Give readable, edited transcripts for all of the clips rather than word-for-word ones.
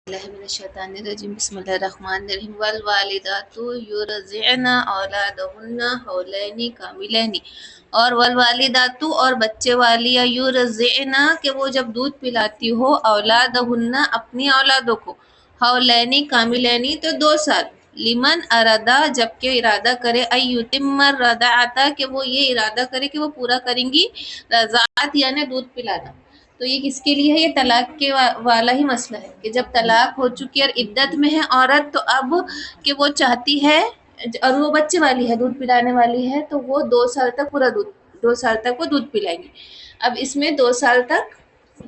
اللہ من الشیطان الرجیم بسم اللہ الرحمن الرحیم والوالدات یرضعن اولادهن حولین کاملین اور والوالدات اور بچے والی یرضعن کہ وہ جب دودھ پلاتی ہو اولادهن اپنی اولادوں کو حولین کاملین تو 2 سال لمن ارادہ جب کہ ارادہ کرے ایتم الرضاعۃ کہ وہ یہ ارادہ کرے کہ وہ پورا کریں گی رضاعت یعنی دودھ پلانا۔ تو یہ کس کے لیے ہے؟ یہ طلاق کے والا ہی مسئلہ ہے کہ جب طلاق ہو چکی اور عدت میں ہے عورت تو اب کہ وہ چاہتی ہے اور وہ بچے والی ہے دودھ پلانے والی ہے تو وہ 2 سال تک پورا دودھ 2 سال تک وہ دودھ پلائیں گی۔ اب اس میں 2 سال تک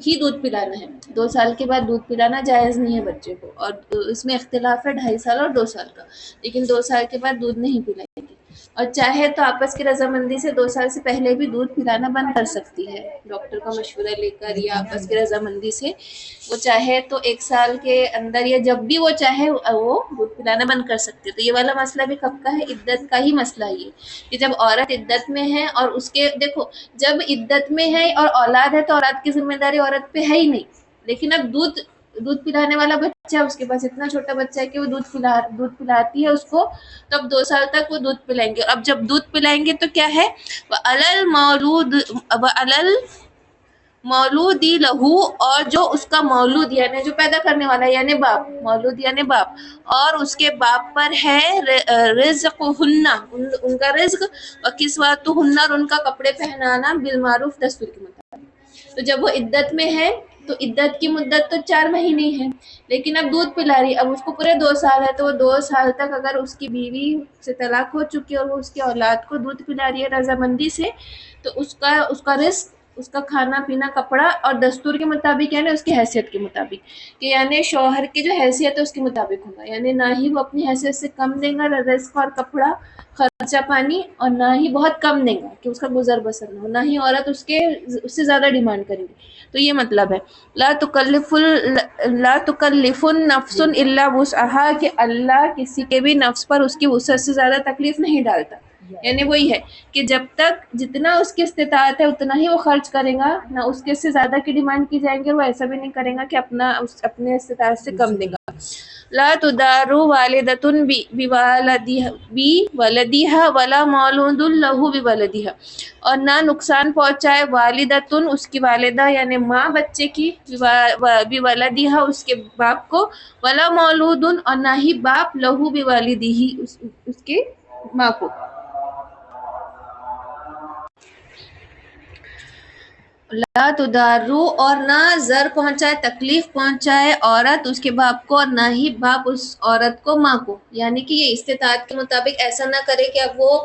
ہی دودھ پلانا ہے، 2 سال کے بعد دودھ پلانا جائز نہیں ہے بچے کو، اور اس میں اختلاف ہے 2.5 سال اور 2 سال کا، لیکن 2 سال کے بعد دودھ نہیں پلائیں گی۔ اور چاہے تو آپس کی رضامندی سے 2 سال سے پہلے بھی دودھ پلانا بند کر سکتی ہے، ڈاکٹر کا مشورہ لے کر یا آپس کی رضامندی سے وہ چاہے تو 1 سال کے اندر یا جب بھی وہ چاہے وہ دودھ پلانا بند کر سکتے۔ تو یہ والا مسئلہ بھی کب کا ہے؟ عدت کا ہی مسئلہ ہے یہ، کہ جب عورت عدت میں ہے اور اس کے دیکھو جب عدت میں ہے اور اولاد ہے تو اولاد کی ذمہ داری عورت پہ ہے ہی نہیں، لیکن اب دودھ پلانے والا بچہ اس کے پاس اتنا چھوٹا بچہ ہے کہ وہ دودھ پلاتی ہے اس کو، تو اب 2 سال تک وہ دودھ پلائیں گے۔ اب جب دودھ پلائیں گے تو کیا ہے؟ مولودی لہو اور جو اس کا مولود یعنی جو پیدا کرنے والا یعنی باپ، مولود یعنی باپ، اور اس کے باپ پر ہے رزق ان کا رزق و کسوت اور ان کا کپڑے پہنانا بالمعروف دستور کے مطابق۔ تو جب وہ عدت میں ہے تو عدت کی مدت تو 4 مہینے ہے، لیکن اب دودھ پلا رہی، اب اس کو پورے 2 سال ہے تو وہ 2 سال تک اگر اس کی بیوی سے طلاق ہو چکی ہے اور وہ اس کی اولاد کو دودھ پلا رہی ہے رضامندی سے تو اس کا رزق، اس کا کھانا پینا کپڑا اور دستور کے مطابق یعنی اس کی حیثیت کے مطابق، کہ یعنی شوہر کی جو حیثیت ہے اس کے مطابق ہوگا، یعنی نہ ہی وہ اپنی حیثیت سے کم دے گا رزق اور کپڑا خرچہ پانی، اور نہ ہی بہت کم دے گا کہ اس کا گزر بسر نہ ہو، نہ ہی عورت اس سے زیادہ ڈیمانڈ کرے گی۔ تو یہ مطلب ہے لا تکلف نفس الا وسعها کہ اللہ کسی کے بھی نفس پر اس کی وسعت سے زیادہ تکلیف نہیں ڈالتا، یعنی وہی ہے کہ جب تک جتنا اس کی استطاعت ہے اتنا ہی وہ خرچ کرے گا، نہ اس کے سے زیادہ کی ڈیمانڈ کی جائیں گے، وہ ایسا بھی نہیں کرے گا کہ اپنے استطاعت سے کم دے گا۔ لا تدار والدۃ بولدها ولا مولود له بولدها اور نہ نقصان پہنچائے والدۃ اس کی والدہ یعنی ماں بچے کی بولدها اس کے باپ کو، ولا مولود اور نہ ہی باپ لہو بوالدہ اس کے ماں کو۔ لا تدارو اور نہ ضر پہنچائے تکلیف پہنچائے عورت اس کے باپ کو، اور نہ ہی باپ اس عورت کو ماں کو، یعنی کہ یہ استطاعت کے مطابق ایسا نہ کرے کہ اب وہ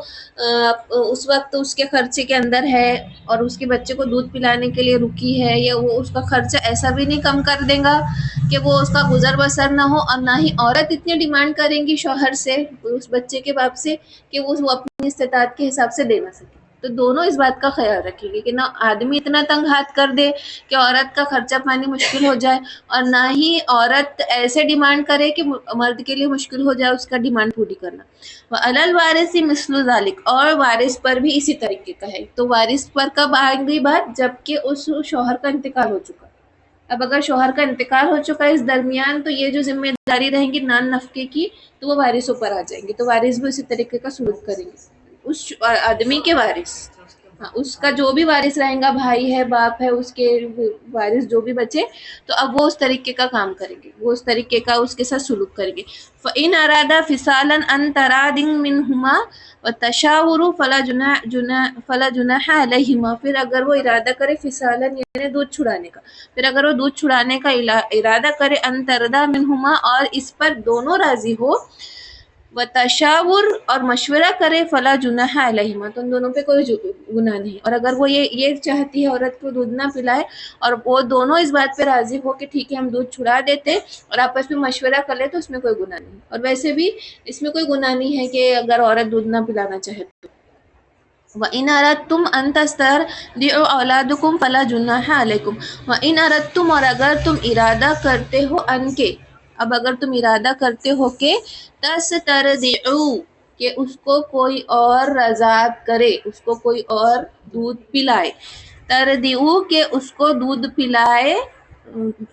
اس وقت اس کے خرچے کے اندر ہے اور اس کے بچے کو دودھ پلانے کے لیے رکی ہے، یا وہ اس کا خرچہ ایسا بھی نہیں کم کر دے گا کہ وہ اس کا گزر بسر نہ ہو، اور نہ ہی عورت اتنی ڈیمانڈ کریں گی شوہر سے اس بچے کے باپ سے کہ وہ اپنی استطاعت کے حساب سے دے نہ سکے۔ تو دونوں اس بات کا خیال رکھیں گے کہ نہ آدمی اتنا تنگ ہاتھ کر دے کہ عورت کا خرچہ پانی مشکل ہو جائے، اور نہ ہی عورت ایسے ڈیمانڈ کرے کہ مرد کے لیے مشکل ہو جائے اس کا ڈیمانڈ پوری کرنا۔ وَعَلَى الْوَارِثِ مِثْلُ ذَلِكَ اور وارث پر بھی اسی طریقے کا ہے۔ تو وارث پر کب آئے گی بات؟ جب کہ اس شوہر کا انتقال ہو چکا۔ اب اگر شوہر کا انتقال ہو چکا ہے اس درمیان تو یہ جو ذمہ داری رہیں گی نان نفقے کی تو وہ وارثوں پر آ جائیں گے، تو وارث بھی اسی طریقے کا سلوک کریں گے۔ اس آدمی کے وارث، ہاں اس کا جو بھی وارث رہیں گا، بھائی ہے باپ ہے، اس کے وارث جو بھی بچے تو اب وہ اس طریقے کا کام کریں گے، وہ اس طریقے کا اس کے ساتھ سلوک کریں گے۔ فَإِنْ أَرَادَا فِصَالًا عَنْ تَرَادٍ مِّنْهُمَا وَتَشَاوُرٍ فَلَا جُنَاحَ عَلَيْهِمَا پھر اگر وہ ارادہ کرے فِصَالًا یعنی دودھ چھڑانے کا، پھر اگر وہ دودھ چھڑانے کا ارادہ کرے ان تردا منہما اور اس پر دونوں راضی ہو، وتشاور اور مشورہ کرے فلا جناح علیہما تو ان دونوں پہ کوئی گناہ نہیں۔ اور اگر وہ یہ چاہتی ہے عورت کو دودھ نہ پلائے اور وہ دونوں اس بات پہ راضی ہو کہ ٹھیک ہے ہم دودھ چھڑا دیتے اور آپس میں مشورہ کر لے تو اس میں کوئی گناہ نہیں، اور ویسے بھی اس میں کوئی گناہ نہیں ہے کہ اگر عورت دودھ نہ پلانا چاہے تو۔ وَإِنْ أَرَدْتُمْ أَنْ تَسْتَرْضِعُوا أَوْلَادَكُمْ فَلَا جُنَاحَ عَلَيْكُمْ وَإِنْ أَرَدْتُمْ اور اگر تم ارادہ کرتے ہو ان کے، اب اگر تم ارادہ کرتے ہو کہ تسترضعوا کہ اس کو کوئی اور رضاعت کرے، اس کو کوئی اور دودھ پلائے، ترضعوا کہ اس کو دودھ پلائے،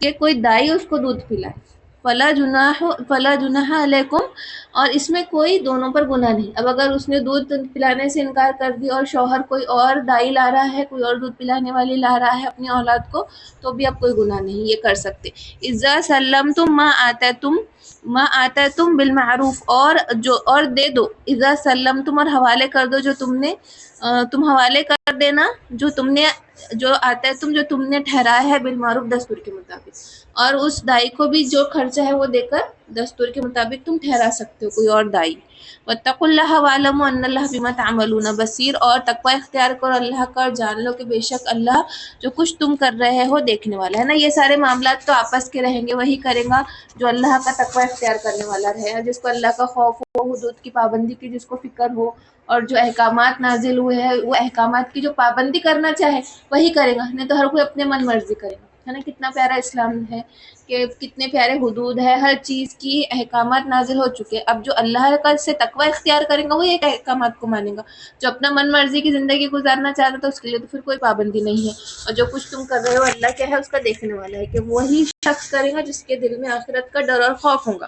کہ کوئی دائی اس کو دودھ پلائے، فلا جناح علیکم، اور اس میں کوئی دونوں پر گناہ نہیں۔ اب اگر اس نے دودھ پلانے سے انکار کر دیا اور شوہر کوئی اور دائی لا رہا ہے، کوئی اور دودھ پلانے والی لا رہا ہے اپنی اولاد کو، تو بھی اب کوئی گناہ نہیں، یہ کر سکتے۔ اذا سلمتم ما آتیتم بالمعروف، اور دے دو، اذا سلمتم، اور حوالے کر دو، جو تم حوالے کر دینا، جو آتا ہے جو تم نے ٹھہرایا ہے بالمعروف، دستور کے مطابق، اور اس دائی کو بھی جو خرچہ ہے وہ دے کر دستور کے مطابق تم ٹھہرا سکتے ہو کوئی اور دائی۔ واتقوا اللہ واعلموا ان اللہ بما تعملون بصیر، اور تقوی اختیار کرو اللہ کا، اور جان لو کہ بے شک اللہ جو کچھ تم کر رہے ہو دیکھنے والا ہے نا۔ یہ سارے معاملات تو آپس کے رہیں گے، وہی کرے گا جو اللہ کا تقوی اختیار کرنے والا رہے، جس کو اللہ کا خوف ہو، حدود کی پابندی کی جس کو فکر ہو، اور جو احکامات نازل ہوئے ہیں وہ احکامات کی جو پابندی کرنا چاہے وہی کرے گا، نہیں تو ہر کوئی اپنے من مرضی کرے گا، ہے نا۔ کتنا پیارا اسلام ہے کہ کتنے پیارے حدود ہے، ہر چیز کی احکامات نازل ہو چکے۔ اب جو اللہ کا سے تقوی اختیار کرے گا وہی ایک احکامات کو مانے گا، جو اپنا من مرضی کی زندگی گزارنا چاہتا تھا اس کے لیے تو پھر کوئی پابندی نہیں ہے۔ اور جو کچھ تم کر رہے ہو اللہ کیا ہے اس کا دیکھنے والا ہے، کہ وہی شخص کرے گا جس کے دل میں آخرت کا ڈر اور خوف ہوگا۔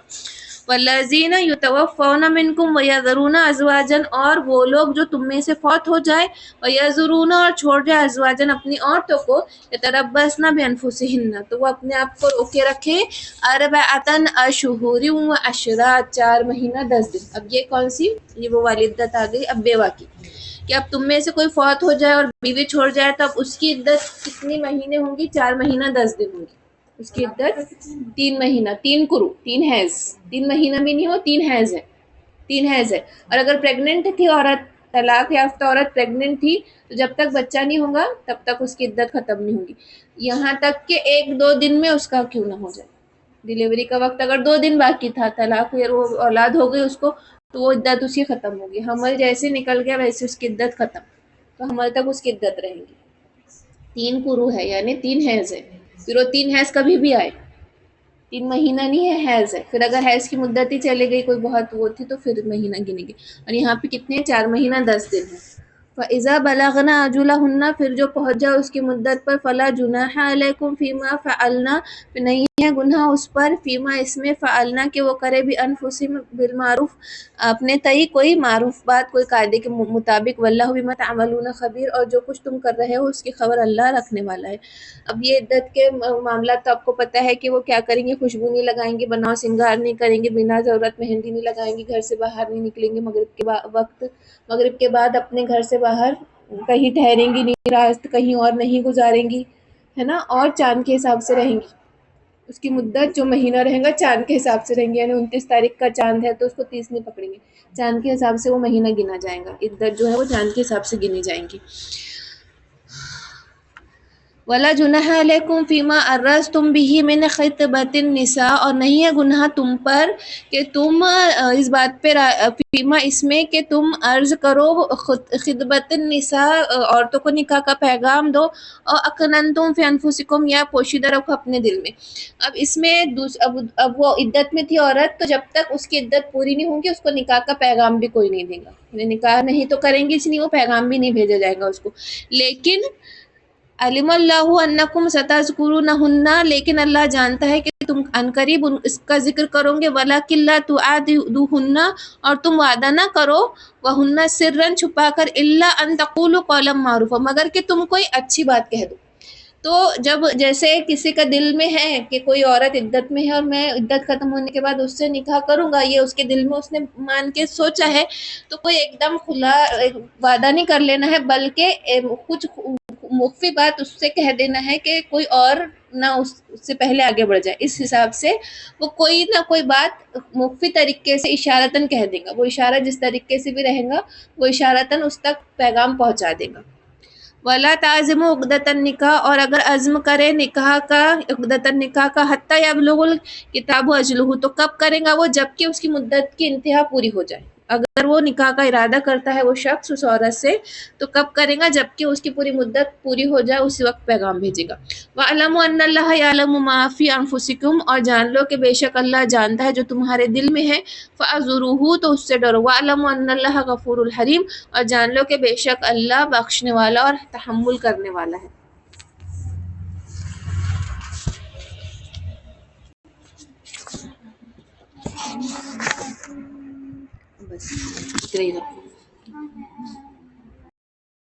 والذین یتوفون منکم ویذرون ازواجا، اور وہ لوگ جو تم میں سے فوت ہو جائے، ویذرون، اور چھوڑ جائے، ازواجا اپنی عورتوں کو، یتربصن بانفسہن، تو وہ اپنے آپ کو روکے رکھے، اربعۃ اشہر وعشرا، 4 مہینہ 10 دن۔ اب یہ کون سی، یہ وہ والی عدت آ گئی اب بیوہ کی، کہ اب تم میں سے کوئی فوت ہو جائے اور بیوی چھوڑ جائے تو اب اس کی عدت کتنی مہینے ہوں گی، 4 مہینہ 10 دن ہوں گی۔ اس کی عدت 3 مہینہ، 3 قروء، 3 حیض، 3 مہینہ بھی نہیں ہو، 3 حیض ہے، 3 حیض ہے۔ اور اگر پریگننٹ تھی عورت، طلاق یافتہ عورت پریگننٹ تھی، تو جب تک بچہ نہیں ہوگا تب تک اس کی عدت ختم نہیں ہوگی، یہاں تک کہ 1-2 دن میں اس کا کیوں نہ ہو جائے، ڈیلیوری کا وقت اگر 2 دن باقی تھا، طلاق ہوئی اور وہ اولاد ہو گئی اس کو، تو وہ عدت اس کی ختم ہوگی۔ حمل جیسے نکل گیا ویسے اس کی عدت ختم، تو حمل تک اس کی عدت رہے گی۔ 3 قروء ہے یعنی 3 حیض ہے، پھر وہ 3 حیض کبھی بھی آئے، 3 مہینہ نہیں ہے، حیض ہے، پھر اگر حیض کی مدت ہی چلے گئی کوئی بہت وہ تھی تو پھر مہینہ گنے گی، اور یہاں پہ کتنے 4 مہینہ 10 دن ہے۔ فَإِذَا بَلَغْنَ أَجَلَهُنَّ، پھر جو پہنچ جائے اس کی مدت پر، فَلَا جُنَاحَ عَلَيْكُمْ فِيمَا فَعَلْنَا، پھر نہیں ہے گناہ اس پر، فیما اس میں، فعلنا کہ وہ کرے بھی انفسہم بالمعروف، اپنے تئی کوئی معروف بات، کوئی قاعدے کے مطابق، واللہ بما تعملون خبیر، اور جو کچھ تم کر رہے ہو اس کی خبر اللہ رکھنے والا ہے۔ اب یہ عدت کے معاملات تو آپ کو پتہ ہے کہ وہ کیا کریں گے، خوشبو نہیں لگائیں گے، بناؤ سنگار نہیں کریں گے، بنا ضرورت مہندی نہیں لگائیں گے، گھر سے باہر نہیں نکلیں گے مغرب کے وقت، مغرب کے بعد اپنے گھر سے باہر کہیں ٹھہریں گی نہیں، راست کہیں اور نہیں گزاریں گی، ہے نا، اور چاند کے حساب سے رہیں گی، اس کی مدت جو مہینہ رہے گا چاند کے حساب سے رہیں گے، یعنی 29 تاریخ کا چاند ہے تو اس کو 30 نہیں پکڑیں گے، چاند کے حساب سے وہ مہینہ گنا جائے گا، عدت جو ہے وہ چاند کے حساب سے گنی جائیں گی۔ ولا جناح علیکم فیما عرضتم به من خطبۃ النساء، اور نہیں ہے گناہ تم پر کہ تم اس بات پہ فیما اس میں کہ تم عرض کرو خطبۃ النساء، عورتوں کو نکاح کا پیغام دو، اور اکننتم فی انفسکم، یا پوشیدہ رکھو اپنے دل میں۔ اب اس میں اب وہ عدت میں تھی عورت، تو جب تک اس کی عدت پوری نہیں ہوگی اس کو نکاح کا پیغام بھی کوئی نہیں دے گا، نکاح نہیں تو کریں گی اس لیے وہ پیغام بھی نہیں بھیجا جائے گا اس کو۔ لیکن علم اللہ انکم ستذکرونہن، لیکن اللہ جانتا ہے کہ تم عنقریب اس کا ذکر کرو گے، ولکن لا تواعدوہن، اور تم وعدہ نہ کرو، وہن سرا چھپا کر، الا ان تقولوا قولا معروفا، مگر کہ تم کوئی اچھی بات کہہ دو۔ تو جب جیسے کسی کا دل میں ہے کہ کوئی عورت عدت میں ہے اور میں عدت ختم ہونے کے بعد اس سے نکاح کروں گا، یہ اس کے دل میں اس نے مان کے سوچا ہے، تو کوئی ایک دم کھلا وعدہ نہیں کر لینا ہے، بلکہ کچھ مخفی بات اس سے کہہ دینا ہے کہ کوئی اور نہ اس سے پہلے آگے بڑھ جائے، اس حساب سے وہ کوئی نہ کوئی بات مخفی طریقے سے اشارتاً کہہ دے گا، وہ اشارہ جس طریقے سے بھی رہے گا وہ اشارتاً اس تک پیغام پہنچا دے گا۔ ولا تعزموا عقدۃ النکاح، اور اگر عزم کرے نکاح کا، عقدۃ النکاح کا، حتی یبلغ الکتاب اجلہ، تو کب کرے گا وہ، جب کہ اس کی مدت کی انتہا پوری ہو جائے، اگر وہ نکاح کا ارادہ کرتا ہے وہ شخص اس عورت سے تو کب کرے گا؟ جبکہ اس کی پوری مدت پوری ہو جائے، اسی وقت پیغام بھیجے گا۔ وَاعْلَمُوا أَنَّ اللَّهَ يَعْلَمُ مَا فِي أَنفُسِكُمْ، اور جان لو کہ بے شک اللہ جانتا ہے جو تمہارے دل میں ہے، فَاعْذُرُوهُ، تو اس سے ڈرو۔ وَاعْلَمُوا أَنَّ اللَّهَ غَفُورٌ حَلِيمٌ، اور جان لو کہ بے شک اللہ بخشنے والا اور تحمل کرنے والا ہے۔ بس اتنا ہی رکھو۔